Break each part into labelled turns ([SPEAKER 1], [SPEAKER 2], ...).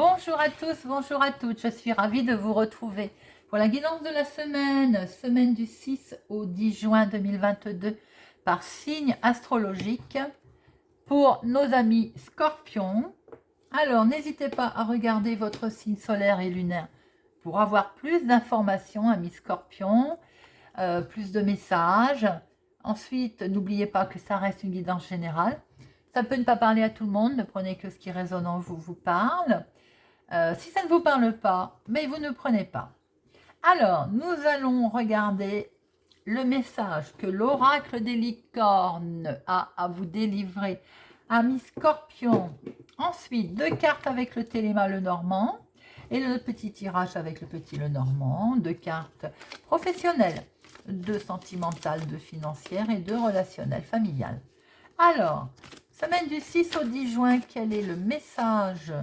[SPEAKER 1] Bonjour à tous, bonjour à toutes, je suis ravie de vous retrouver pour la guidance de la semaine, semaine du 6 au 10 juin 2022 par signe astrologique pour nos amis scorpions. Alors n'hésitez pas à regarder votre signe solaire et lunaire pour avoir plus d'informations, amis scorpions, plus de messages. Ensuite, n'oubliez pas que ça reste une guidance générale. Ça peut ne pas parler à tout le monde, ne prenez que ce qui résonne en vous, vous parle. Si ça ne vous parle pas, mais vous ne prenez pas. Alors, nous allons regarder le message que l'oracle des licornes a à vous délivrer, amis scorpions. Ensuite, 2 cartes avec le téléma le normand et le petit tirage avec le petit le normand. 2 cartes professionnelles, 2 sentimentales, 2 financières et 2 relationnelles familiales. Alors, semaine du 6 au 10 juin, quel est le message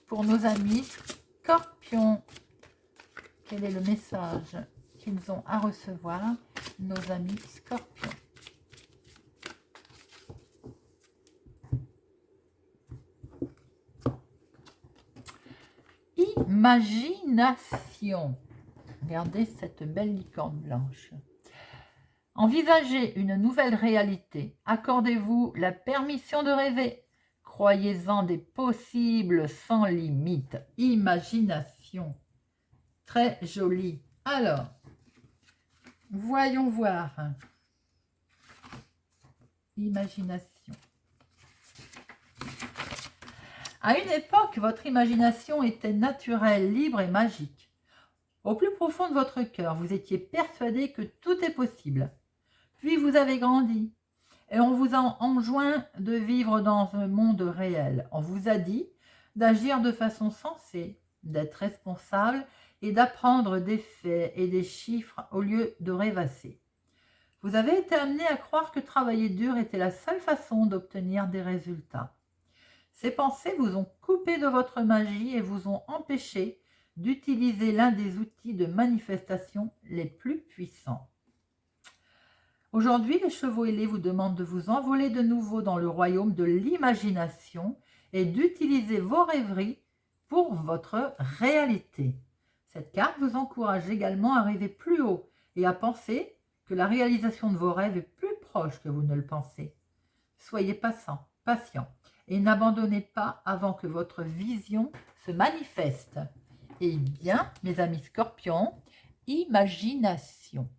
[SPEAKER 1] pour nos amis scorpions? Quel est le message qu'ils ont à recevoir, nos amis scorpions? Imagination. Regardez cette belle licorne blanche. Envisagez une nouvelle réalité. Accordez-vous la permission de rêver. Croyez-en des possibles sans limite. Imagination. Très joli. Alors, voyons voir. Imagination. À une époque, votre imagination était naturelle, libre et magique. Au plus profond de votre cœur, vous étiez persuadé que tout est possible. Puis vous avez grandi et on vous a enjoint de vivre dans un monde réel. On vous a dit d'agir de façon sensée, d'être responsable et d'apprendre des faits et des chiffres au lieu de rêvasser. Vous avez été amené à croire que travailler dur était la seule façon d'obtenir des résultats. Ces pensées vous ont coupé de votre magie et vous ont empêché d'utiliser l'un des outils de manifestation les plus puissants. Aujourd'hui, les chevaux ailés vous demandent de vous envoler de nouveau dans le royaume de l'imagination et d'utiliser vos rêveries pour votre réalité. Cette carte vous encourage également à rêver plus haut et à penser que la réalisation de vos rêves est plus proche que vous ne le pensez. Soyez patient et n'abandonnez pas avant que votre vision se manifeste. Eh bien, mes amis scorpions, imagination.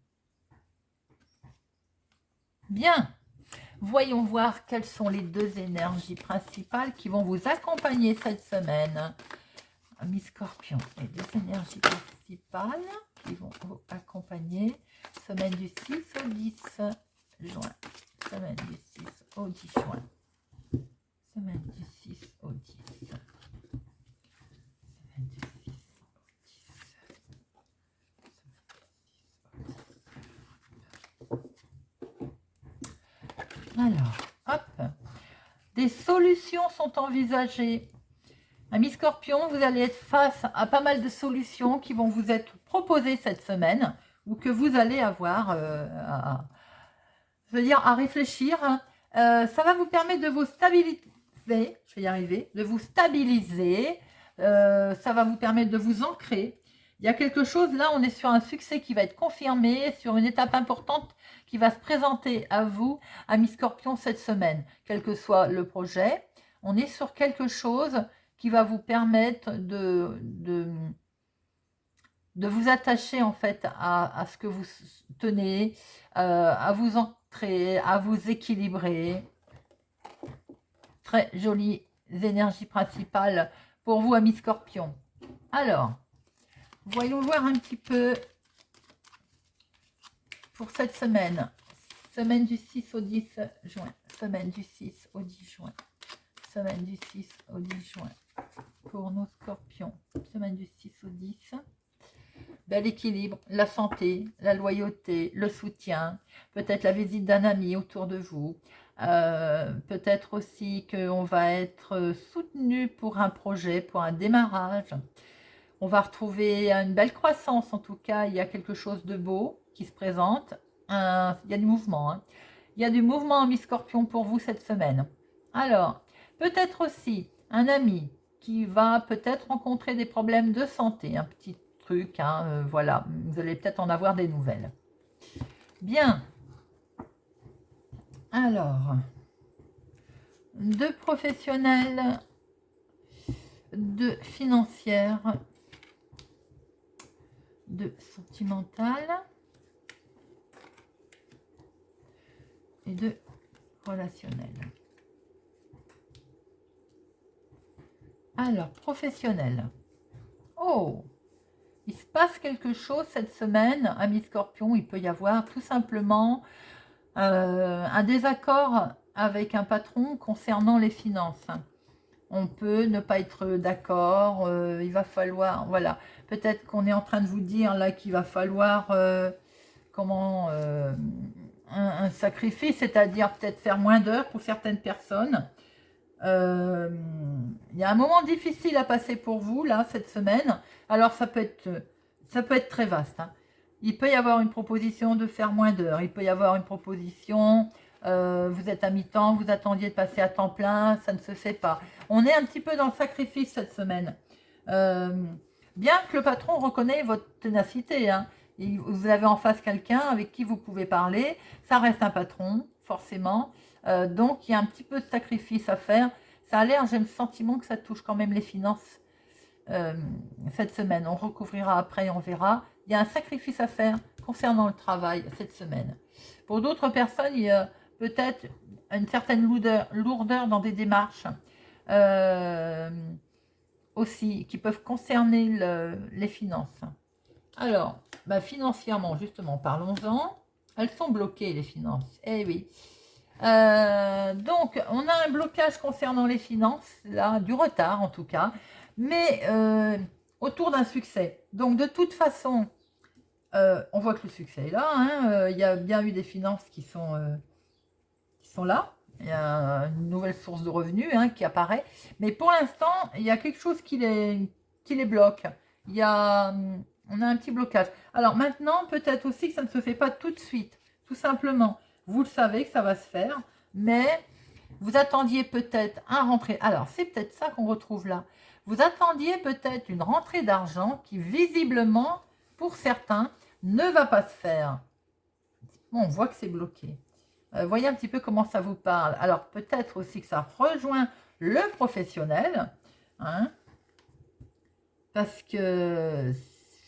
[SPEAKER 1] Bien, voyons voir quelles sont les 2 énergies principales qui vont vous accompagner cette semaine. Amis scorpions, les 2 énergies principales qui vont vous accompagner semaine du 6 au 10 juin. Semaine du 6 au 10 juin. Semaine du 6 au 10. Semaine du 6 au 10. Alors, hop. Des solutions sont envisagées. Amis scorpions, vous allez être face à pas mal de solutions qui vont vous être proposées cette semaine ou que vous allez avoir à réfléchir. Ça va vous permettre de vous stabiliser. Je vais y arriver. De vous stabiliser. Ça va vous permettre de vous ancrer. Il y a quelque chose, là, on est sur un succès qui va être confirmé, sur une étape importante qui va se présenter à vous, amis scorpions, cette semaine. Quel que soit le projet, on est sur quelque chose qui va vous permettre de vous attacher en fait à ce que vous tenez, à vous ancrer, à vous équilibrer. Très jolies énergies principales pour vous, amis scorpions. Alors, voyons voir un petit peu pour cette semaine. Semaine du 6 au 10 juin. Semaine du 6 au 10 juin. Semaine du 6 au 10 juin. Pour nos scorpions. Semaine du 6 au 10. Ben, l'équilibre, la santé, la loyauté, le soutien. Peut-être la visite d'un ami autour de vous. Peut-être aussi qu'on va être soutenu pour un projet, pour un démarrage. On va retrouver une belle croissance, en tout cas, il y a quelque chose de beau qui se présente. Il y a du mouvement. Hein. Il y a du mouvement en mi-scorpion pour vous cette semaine. Alors, peut-être aussi un ami qui va peut-être rencontrer des problèmes de santé, un petit truc, hein, voilà, vous allez peut-être en avoir des nouvelles. Bien, alors, de professionnels, de financière, de sentimental et de relationnel. Alors, professionnel. Oh, il se passe quelque chose cette semaine, ami Scorpion. Il peut y avoir tout simplement un désaccord avec un patron concernant les finances. On peut ne pas être d'accord, il va falloir, voilà, peut-être qu'on est en train de vous dire là qu'il va falloir un sacrifice, c'est-à-dire peut-être faire moins d'heures pour certaines personnes. Il y a un moment difficile à passer pour vous là cette semaine. Alors ça peut être très vaste, hein. Il peut y avoir une proposition de faire moins d'heures. Il peut y avoir une proposition, vous êtes à mi-temps, vous attendiez de passer à temps plein, ça ne se fait pas. On est un petit peu dans le sacrifice cette semaine. Bien que le patron reconnaisse votre ténacité, hein. Vous avez en face quelqu'un avec qui vous pouvez parler. Ça reste un patron, forcément. Donc, il y a un petit peu de sacrifice à faire. Ça a l'air, j'ai le sentiment que ça touche quand même les finances cette semaine. On recouvrira après, on verra. Il y a un sacrifice à faire concernant le travail cette semaine. Pour d'autres personnes, il y a peut-être une certaine lourdeur dans des démarches aussi qui peuvent concerner les finances. Alors, financièrement, justement, parlons-en. Elles sont bloquées, les finances. Eh oui. Donc, on a un blocage concernant les finances, là, du retard en tout cas, mais autour d'un succès. Donc, de toute façon, on voit que le succès est là, hein. Il y a bien eu des finances qui sont là. Il y a une nouvelle source de revenus, hein, qui apparaît. Mais pour l'instant, il y a quelque chose qui les bloque. On a un petit blocage. Alors maintenant, peut-être aussi que ça ne se fait pas tout de suite, tout simplement. Vous le savez que ça va se faire, mais vous attendiez peut-être un rentrée. Alors, c'est peut-être ça qu'on retrouve là. Vous attendiez peut-être une rentrée d'argent qui, visiblement, pour certains, ne va pas se faire. Bon, on voit que c'est bloqué. Voyez un petit peu comment ça vous parle. Alors, peut-être aussi que ça rejoint le professionnel, hein, parce que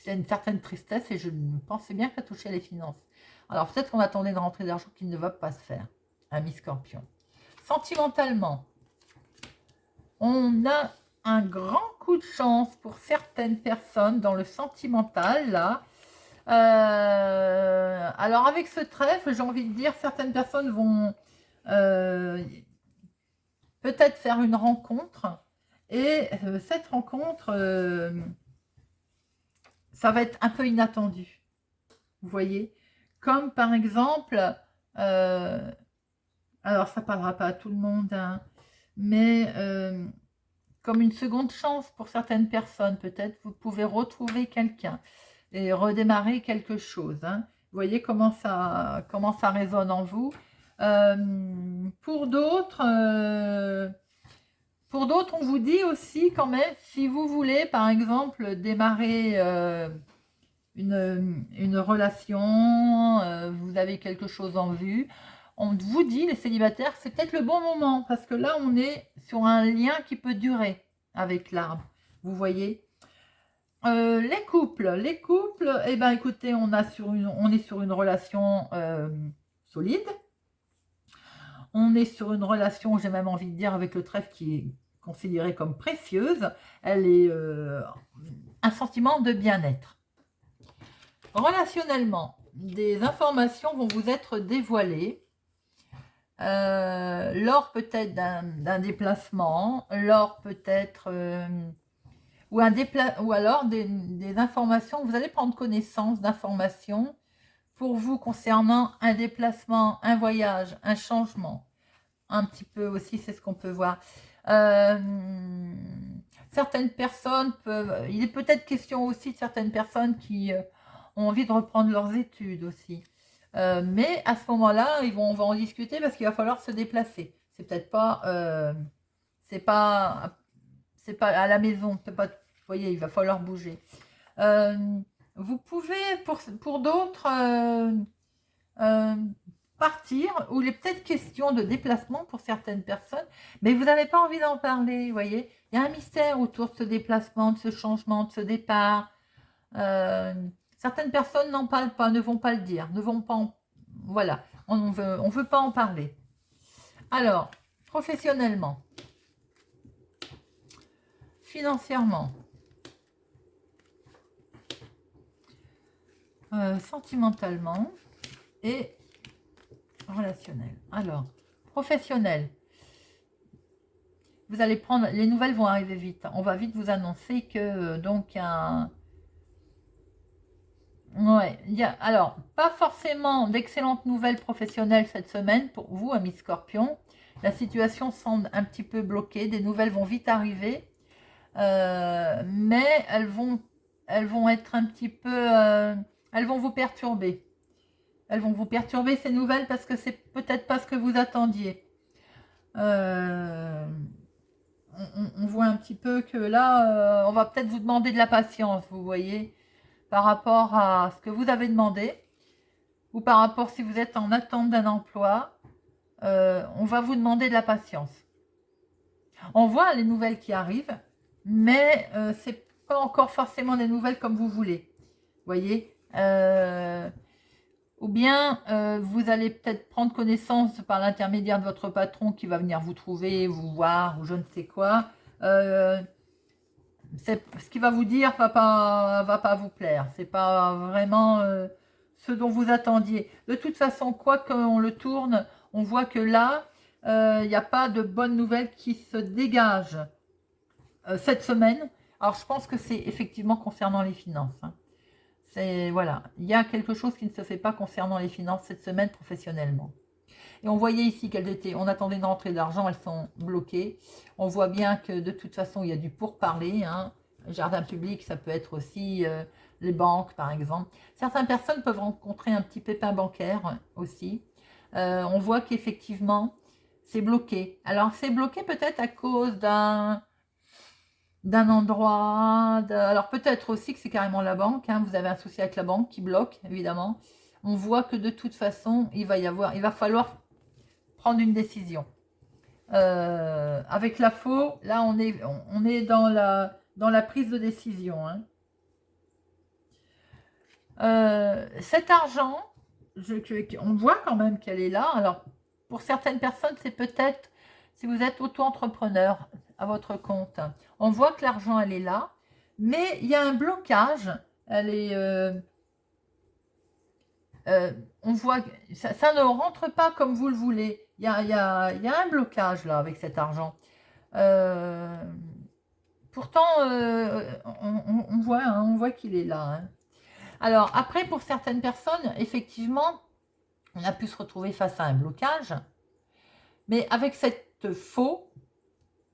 [SPEAKER 1] c'est une certaine tristesse et je pensais bien que ça touchait les finances. Alors, peut-être qu'on attendait une rentrée d'argent qui ne va pas se faire, ami Scorpion. Sentimentalement, on a un grand coup de chance pour certaines personnes dans le sentimental, là. Alors avec ce trèfle, j'ai envie de dire, certaines personnes vont peut-être faire une rencontre et cette rencontre, ça va être un peu inattendu, vous voyez, comme par exemple, alors ça parlera pas à tout le monde, hein, mais comme une seconde chance pour certaines personnes, peut-être vous pouvez retrouver quelqu'un et redémarrer quelque chose, hein. Vous voyez comment ça résonne en vous. Pour d'autres, on vous dit aussi quand même, si vous voulez, par exemple, démarrer une relation, vous avez quelque chose en vue, on vous dit, les célibataires, c'est peut-être le bon moment, parce que là, on est sur un lien qui peut durer avec l'arbre, vous voyez. Les couples, eh ben écoutez, on est sur une relation solide. On est sur une relation, j'ai même envie de dire, avec le trèfle qui est considérée comme précieuse. Elle est un sentiment de bien-être. Relationnellement, des informations vont vous être dévoilées lors peut-être d'un déplacement, lors peut-être ou alors des informations, vous allez prendre connaissance d'informations pour vous concernant un déplacement, un voyage, un changement. Un petit peu aussi, c'est ce qu'on peut voir. Certaines personnes peuvent... Il est peut-être question aussi de certaines personnes qui ont envie de reprendre leurs études aussi. Mais à ce moment-là, on va en discuter parce qu'il va falloir se déplacer. C'est peut-être pas... c'est pas à la maison, c'est pas, vous voyez, il va falloir bouger. Vous pouvez, pour d'autres, euh, partir, ou il est peut-être question de déplacement pour certaines personnes, mais vous n'avez pas envie d'en parler, vous voyez. Il y a un mystère autour de ce déplacement, de ce changement, de ce départ. Certaines personnes n'en parlent pas, ne vont pas le dire, ne vont pas en... Voilà, on veut pas en parler. Alors, professionnellement, financièrement, sentimentalement et relationnel. Alors, professionnel, vous allez prendre, les nouvelles vont arriver vite. On va vite vous annoncer que donc un... Ouais, alors, pas forcément d'excellentes nouvelles professionnelles cette semaine pour vous, amis Scorpion. La situation semble un petit peu bloquée, des nouvelles vont vite arriver, mais elles vont être un petit peu... elles vont vous perturber. Elles vont vous perturber ces nouvelles parce que c'est peut-être pas ce que vous attendiez. On voit un petit peu que là, on va peut-être vous demander de la patience, vous voyez, par rapport à ce que vous avez demandé, ou par rapport si vous êtes en attente d'un emploi, on va vous demander de la patience. On voit les nouvelles qui arrivent, mais c'est pas encore forcément des nouvelles comme vous voulez, vous voyez. Ou bien vous allez peut-être prendre connaissance par l'intermédiaire de votre patron qui va venir vous trouver, vous voir, ou je ne sais quoi. Ce qu'il va vous dire va pas vous plaire. C'est pas vraiment ce dont vous attendiez. De toute façon, quoi qu'on le tourne, on voit que là, il n'y a pas de bonnes nouvelles qui se dégagent cette semaine. Alors, je pense que c'est effectivement concernant les finances. Hein. Voilà, il y a quelque chose qui ne se fait pas concernant les finances cette semaine professionnellement. Et on voyait ici qu'elles étaient, on attendait une rentrée d'argent, elles sont bloquées. On voit bien que de toute façon, il y a du pourparler. Hein. Jardin public, ça peut être aussi les banques, par exemple. Certaines personnes peuvent rencontrer un petit pépin bancaire aussi. On voit qu'effectivement, c'est bloqué. Alors, c'est bloqué peut-être à cause d'un endroit. Alors peut-être aussi que c'est carrément la banque. Hein. Vous avez un souci avec la banque qui bloque, évidemment. On voit que de toute façon, il va falloir prendre une décision. Avec la faux, là, on est dans la prise de décision. Hein. Cet argent, on voit quand même qu'elle est là. Alors, pour certaines personnes, c'est peut-être si vous êtes auto-entrepreneur à votre compte. On voit que l'argent, elle est là, mais il y a un blocage. Elle est... on voit que ça ne rentre pas comme vous le voulez. Il y a un blocage là avec cet argent. Pourtant, on voit qu'il est là. Hein. Alors après, pour certaines personnes, effectivement, on a pu se retrouver face à un blocage. Mais avec cette faux,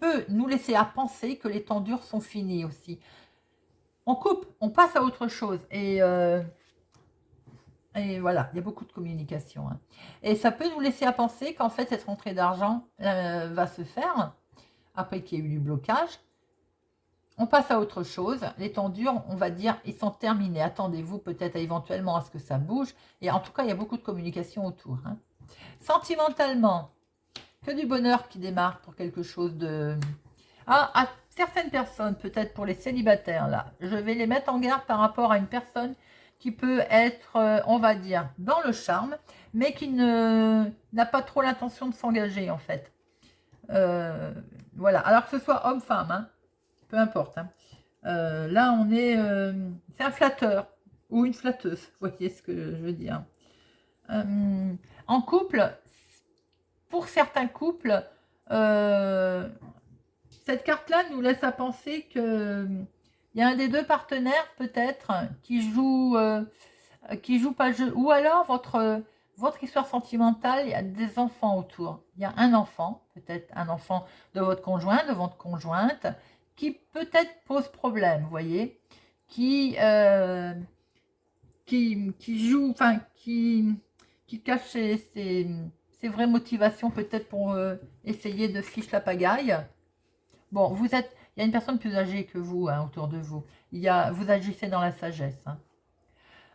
[SPEAKER 1] peut nous laisser à penser que les temps durs sont finis aussi. On coupe, on passe à autre chose. Et voilà, il y a beaucoup de communication. Hein. Et ça peut nous laisser à penser qu'en fait, cette rentrée d'argent va se faire, après qu'il y ait eu du blocage. On passe à autre chose. Les temps durs, on va dire, ils sont terminés. Attendez-vous peut-être éventuellement à ce que ça bouge. Et en tout cas, il y a beaucoup de communication autour. Hein. Sentimentalement, que du bonheur qui démarre pour quelque chose de... à certaines personnes, peut-être pour les célibataires, là, je vais les mettre en garde par rapport à une personne qui peut être, on va dire, dans le charme, mais qui n'a pas trop l'intention de s'engager, en fait. Voilà, alors que ce soit homme-femme, hein, peu importe. Hein. Là, on est... c'est un flatteur ou une flatteuse, vous voyez ce que je veux dire. En couple, pour certains couples, cette carte-là nous laisse à penser que il y a un des deux partenaires peut-être qui joue pas le jeu, ou alors votre histoire sentimentale, il y a des enfants autour. Il y a un enfant, peut-être un enfant de votre conjoint, de votre conjointe, qui peut-être pose problème, vous voyez, qui joue, enfin qui cache ses vraies motivations peut-être pour essayer de fiche la pagaille. Bon, il y a une personne plus âgée que vous hein, autour de vous. Vous agissez dans la sagesse. Hein.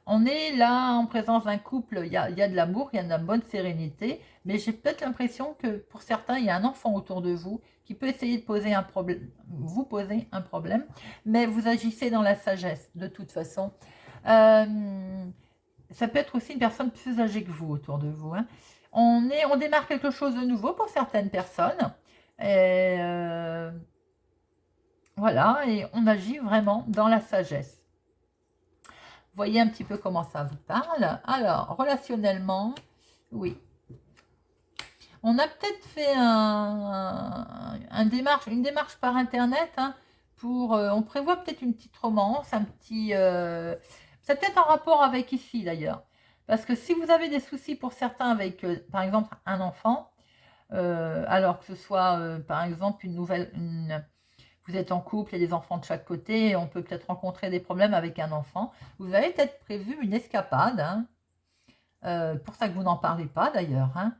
[SPEAKER 1] On est là en présence d'un couple, il y a de l'amour, il y a de la bonne sérénité, mais j'ai peut-être l'impression que pour certains, il y a un enfant autour de vous qui peut essayer de poser un problème, vous poser un problème, mais vous agissez dans la sagesse de toute façon. Ça peut être aussi une personne plus âgée que vous autour de vous. Hein. On démarre quelque chose de nouveau pour certaines personnes. Et voilà, et on agit vraiment dans la sagesse. Voyez un petit peu comment ça vous parle. Alors, relationnellement, oui. On a peut-être fait une démarche par Internet hein, on prévoit peut-être une petite romance, c'est peut-être en rapport avec ici d'ailleurs. Parce que si vous avez des soucis pour certains avec, par exemple, un enfant, alors que ce soit, par exemple, vous êtes en couple et des enfants de chaque côté, on peut peut-être rencontrer des problèmes avec un enfant. Vous avez peut-être prévu une escapade, hein, pour ça que vous n'en parlez pas d'ailleurs, hein,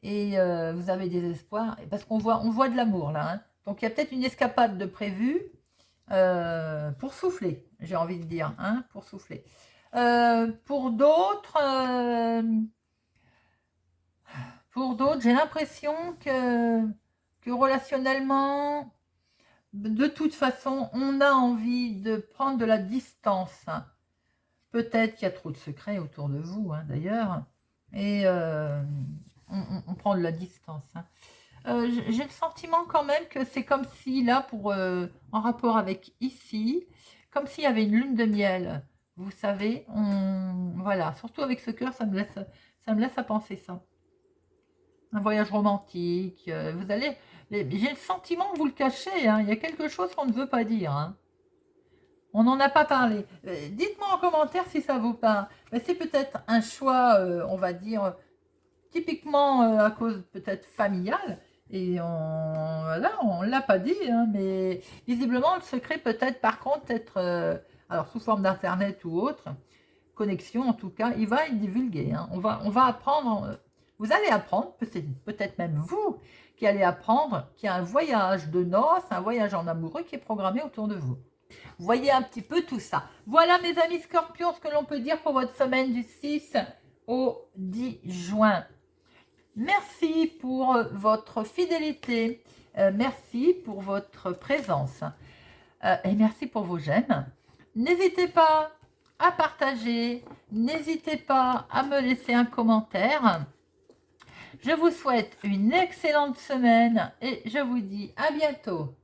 [SPEAKER 1] et vous avez des espoirs, parce on voit de l'amour là. Hein. Donc il y a peut-être une escapade de prévue pour souffler, j'ai envie de dire, hein, pour souffler. Pour d'autres, j'ai l'impression que relationnellement, de toute façon, on a envie de prendre de la distance. Peut-être qu'il y a trop de secrets autour de vous, hein, d'ailleurs. Et on prend de la distance. Hein. J'ai le sentiment quand même que c'est comme si, là, en rapport avec ici, comme s'il y avait une lune de miel. Vous savez, voilà, surtout avec ce cœur, ça me laisse à penser ça. Un voyage romantique. J'ai le sentiment que vous le cachez. Hein. Il y a quelque chose qu'on ne veut pas dire. Hein. On n'en a pas parlé. Dites-moi en commentaire si ça vous parle. C'est peut-être un choix, on va dire, typiquement à cause peut-être familiale. Et voilà, on ne l'a pas dit. Hein, mais visiblement, le secret peut-être, par contre, être, alors sous forme d'internet ou autre, connexion en tout cas, il va être divulgué. Hein. On va apprendre. Vous allez apprendre, peut-être même vous, qui allez apprendre qu'il y a un voyage de noces, un voyage en amoureux qui est programmé autour de vous. Vous voyez un petit peu tout ça. Voilà mes amis scorpions, ce que l'on peut dire pour votre semaine du 6 au 10 juin. Merci pour votre fidélité, merci pour votre présence et merci pour vos j'aime. N'hésitez pas à partager, n'hésitez pas à me laisser un commentaire. Je vous souhaite une excellente semaine et je vous dis à bientôt.